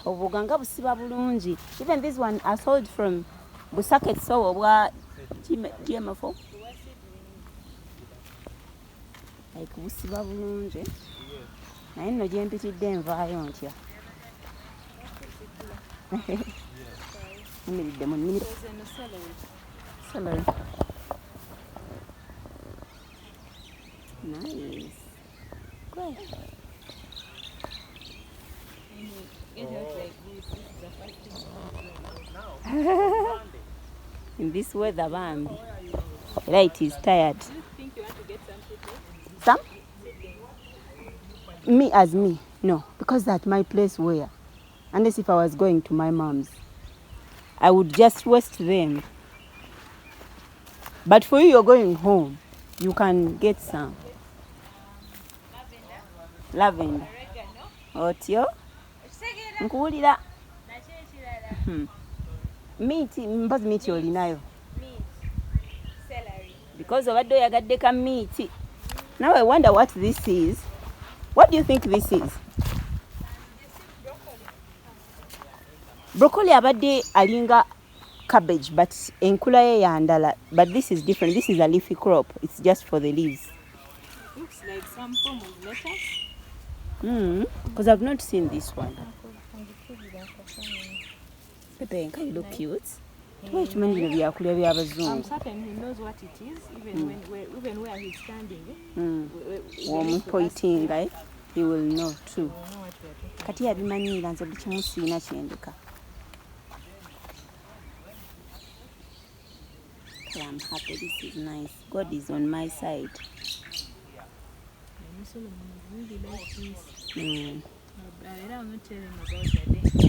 obuganga busiba bulungi. Even this one are sold from Busaket so obwa GMFO. Like busiba bulungi. Naye nno gye mpitidde nvaayo ntya. Nimiridde mu nnimiro. Celery. Nice. Great. In this weather, Bambi. Right, is tired. Do you think you want to get some? Some? Me as me? No, because at my place where? Unless if I was going to my mom's, I would just waste them. But for you, you're going home. You can get some. Lavender. Otyo? Nkuwulira. Meat, mpozi meat olinayo. Celery. Because obadde oyagadde ka meat. Now I wonder what this is. What do you think this is? Broccoli abadde alinga cabbage, but enkula ye yandala. But this is different. This is a leafy crop. It's just for the leaves. Looks like some form of lettuce. Because I've not seen this one. Pepe, can you look cute? I'm certain he knows what it is, even where he's standing. Warm pointing, right? He will know too. Know what we are talking Kati yabimanyiira nze buli kimu siina kyendeka. I'm happy, this is nice. God is on my side. I'm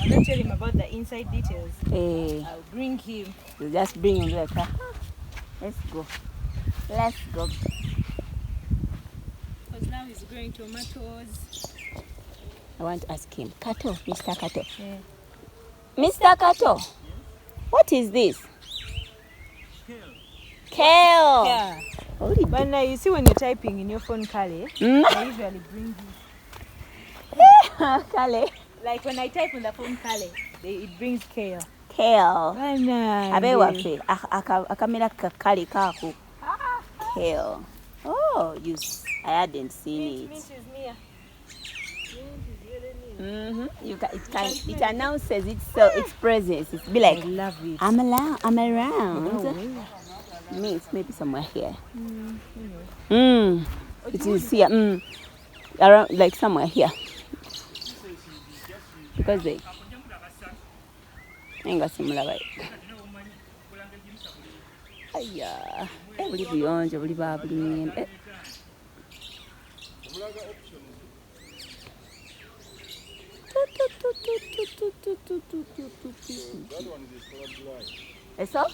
not telling him about the inside details. I'll bring him. You just bring him like, let's go. Let's go. Because now he's growing tomatoes. I want to ask him, Kato, Mr. Kato. Yeah. Mr. Kato, what is this? Kale. Yeah. Holy But now you see when you're typing in your phone, Kale, I usually bring this. Kale. Like when I type on the phone, Kale, it brings Kale. Kale. Abe Nice. wafe akamera kakali kako. Kale. Oh, I hadn't seen Mint it. is near. Mint is really near. It announces its presence. It's be like, I love it. I'm around. Oh, Means maybe somewhere here. anyway. It is here. Around, like somewhere here. Because they ain't simulaba. Aya, buli buyonjo buli babuliyembe. Eso?